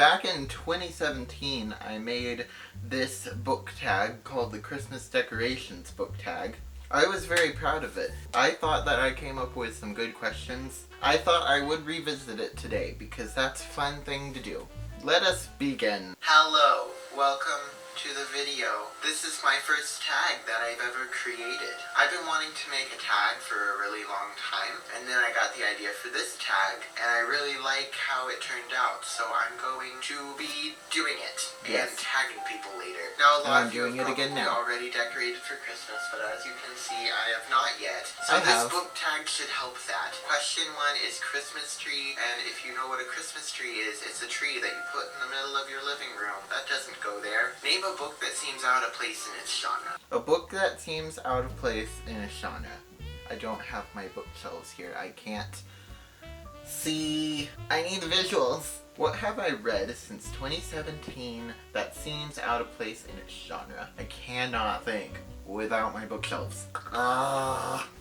Back in 2017, I made this book tag called the Christmas Decorations book tag. I was very proud of it. I thought that I came up with some good questions. I thought I would revisit it today because that's a fun thing to do. Let us begin. Hello, welcome to the video. This is my first tag that I've ever created. I've been wanting to make a tag for a really long time, and then I got the idea for this tag, and I really like how it turned out, so I'm going to be doing it and tagging people later. Now, a lot of you have probably already decorated for Christmas, but as you can see, I have not yet. So this book tag should help that. Question 1 is Christmas tree, and if you know what a Christmas tree is, it's a tree that you put in the middle of your living room. That doesn't go there. Name a book that seems out of place in its genre. A book that seems out of place in a genre. I don't have my bookshelves here. I can't see. I need visuals. What have I read since 2017 that seems out of place in its genre? I cannot think without my bookshelves.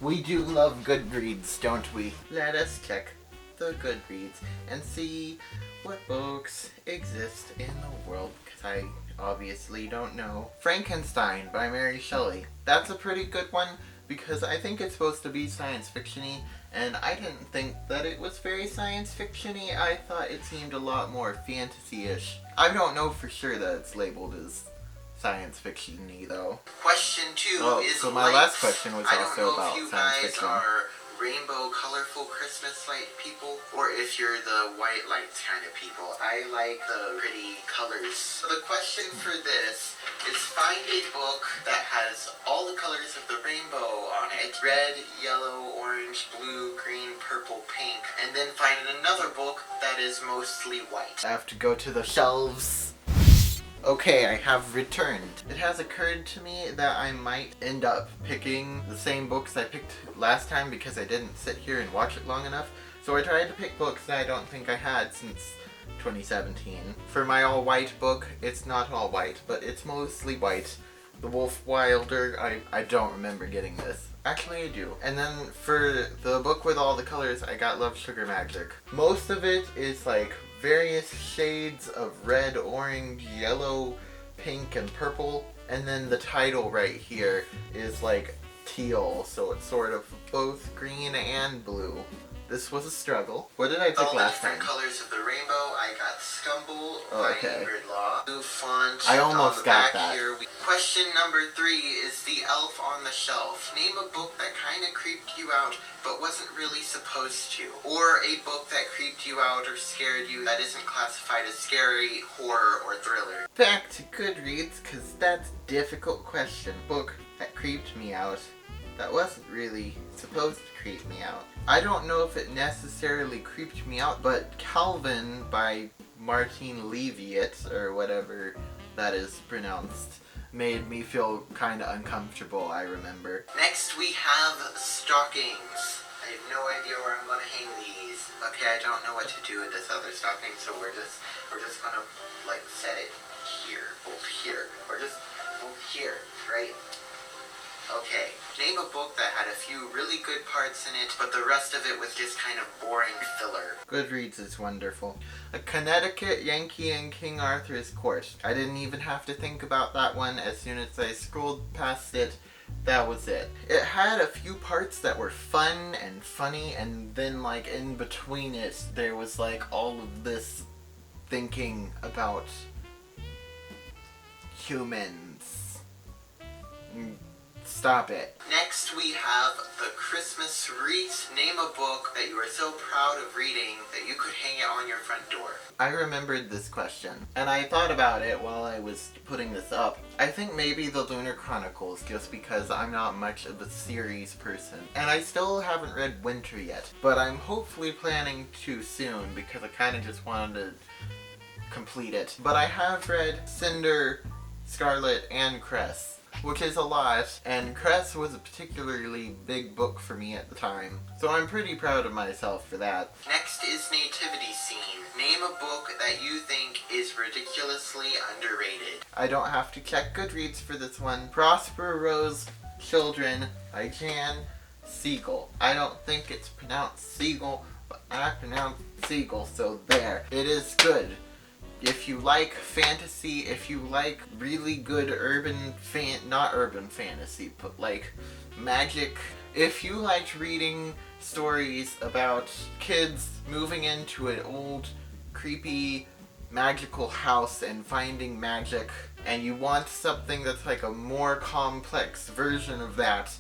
We do love Goodreads, don't we? Let us check the Goodreads and see what books exist in the world, because I obviously don't know. Frankenstein by Mary Shelley. That's a pretty good one because I think it's supposed to be science fiction-y, and I didn't think that it was very science fiction-y. I thought it seemed a lot more fantasy-ish. I don't know for sure that it's labeled as science fiction-y though. Question 2 is so my last question was also about science fiction. Rainbow, colorful Christmas light people, or if you're the white lights kind of people. I like the pretty colors. So the question for this is find a book that has all the colors of the rainbow on it. Red, yellow, orange, blue, green, purple, pink. And then find another book that is mostly white. I have to go to the shelves. Okay, I have returned. It has occurred to me that I might end up picking the same books I picked last time because I didn't sit here and watch it long enough. So I tried to pick books that I don't think I had since 2017. For my all white book, it's not all white, but it's mostly white. The Wolf Wilder, I don't remember getting this. Actually, I do. And then for the book with all the colors, I got Love, Sugar, Magic. Most of it is like various shades of red, orange, yellow, pink, and purple. And then the title right here is like teal, so it's sort of both green and blue. This was a struggle. What did I pick last time? All the different colors of the rainbow. I got Scumble by Ingrid Law. Blue font. I almost got that. Here. Question number 3 is The Elf on the Shelf. Name a book that kind of creeped you out, but wasn't really supposed to. Or a book that creeped you out or scared you that isn't classified as scary, horror, or thriller. Back to Goodreads, because that's a difficult question. Book that creeped me out that wasn't really supposed to creep me out. I don't know if it necessarily creeped me out, but Calvin by Martine Leavitt, or whatever that is pronounced, made me feel kind of uncomfortable, I remember. Next we have Stockings. I have no idea where I'm going to hang these. Okay, I don't know what to do with this other stocking, so we're just going to like set it here, both here, or just both here, right? Okay, name a book that had a few really good parts in it, but the rest of it was just kind of boring filler. Goodreads is wonderful. A Connecticut Yankee in King Arthur's Court. I didn't even have to think about that one. As soon as I scrolled past it, that was it. It had a few parts that were fun and funny, and then like in between it, there was like all of this thinking about humans. Stop it. Next we have The Christmas Wreath. Name a book that you are so proud of reading that you could hang it on your front door. I remembered this question, and I thought about it while I was putting this up. I think maybe The Lunar Chronicles, just because I'm not much of a series person. And I still haven't read Winter yet, but I'm hopefully planning to soon because I kind of just wanted to complete it. But I have read Cinder, Scarlet, and Cress, which is a lot, and Cress was a particularly big book for me at the time, so I'm pretty proud of myself for that. Next is Nativity Scene. Name a book that you think is ridiculously underrated. I don't have to check Goodreads for this one. Prosper Rose Children by Jan Siegel. I don't think it's pronounced Siegel, but I pronounce Siegel, so there. It is good. If you like fantasy, if you like really good not urban fantasy, but like magic, if you liked reading stories about kids moving into an old, creepy, magical house and finding magic, and you want something that's like a more complex version of that,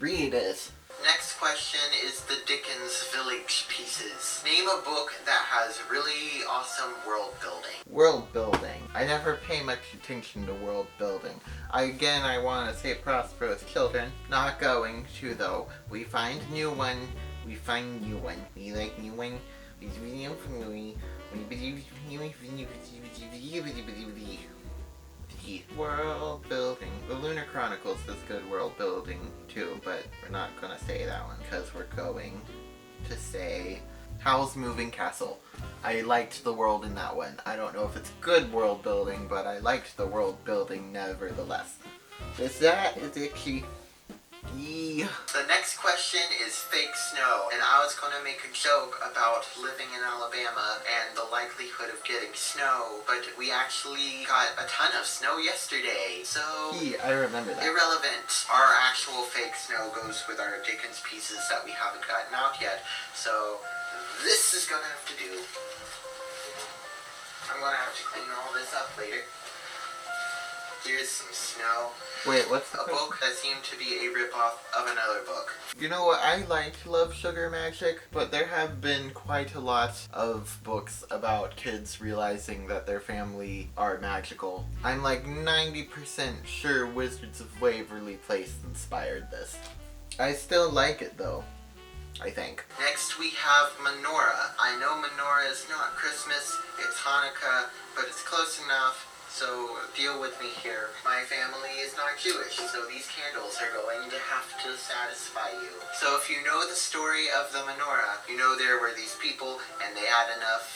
read it. Next question is the Dickens Village Pieces. Name a book that has really awesome world building. World building. I never pay much attention to world building. I want to say Prosperous Children. Not going to though. We find new one. We like new one. World building. The Lunar Chronicles is good world building too, but we're not gonna say that one because we're going to say Howl's Moving Castle. I liked the world in that one. I don't know if it's good world building, but I liked the world building nevertheless. That is actually... Yeah. The next question is fake snow, and I was going to make a joke about living in Alabama and the likelihood of getting snow, but we actually got a ton of snow yesterday, so... I remember that. Irrelevant. Our actual fake snow goes with our Dickens pieces that we haven't gotten out yet, so this is going to have to do. I'm going to have to clean all this up later. Here's some snow. Wait, what's a book that seemed to be a ripoff of another book? You know what? I love Sugar Magic, but there have been quite a lot of books about kids realizing that their family are magical. I'm like 90% sure Wizards of Waverly Place inspired this. I still like it though, I think. Next we have Menorah. I know Menorah is not Christmas, it's Hanukkah, but it's close enough. So deal with me here. My family is not Jewish, so these candles are going to have to satisfy you. So if you know the story of the menorah, you know there were these people and they had enough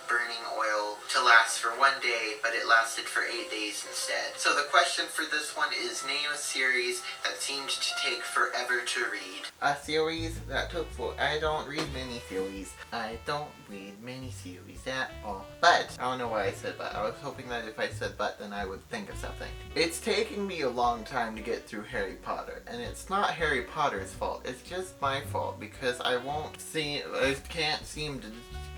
burning oil to last for 1 day, but it lasted for 8 days instead. So the question for this one is name a series that seemed to take forever to read. A series that took I don't read many series. I don't read many series at all. But, I don't know why I said but. I was hoping that if I said but, then I would think of something. It's taking me a long time to get through Harry Potter, and it's not Harry Potter's fault. It's just my fault, because I can't seem to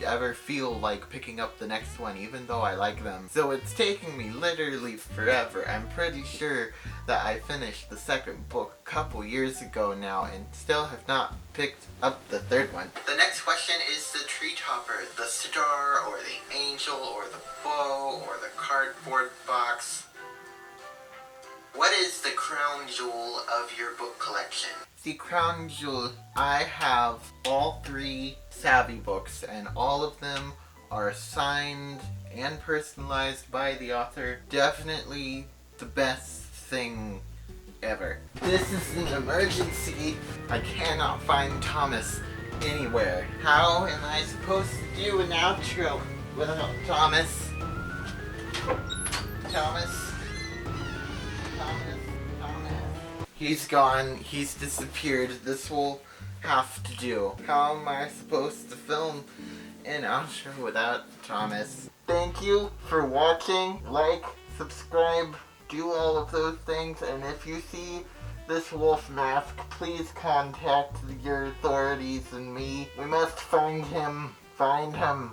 ever feel like picking up the next one, even though I like them. So it's taking me literally forever. I'm pretty sure that I finished the second book a couple years ago now and still have not picked up the third one. The next question is the tree topper, the star, or the angel, or the bow, or the cardboard box. What is the crown jewel of your book collection? The crown jewel, I have all 3 Savvy books, and all of them are signed and personalized by the author. Definitely the best thing ever. This is an emergency. I cannot find Thomas anywhere. How am I supposed to do an outro without Thomas? Thomas? He's gone. He's disappeared. This will have to do. How am I supposed to film an outro without Thomas? Thank you for watching. Like, subscribe, do all of those things, and if you see this wolf mask, please contact your authorities and me. We must find him. Find him.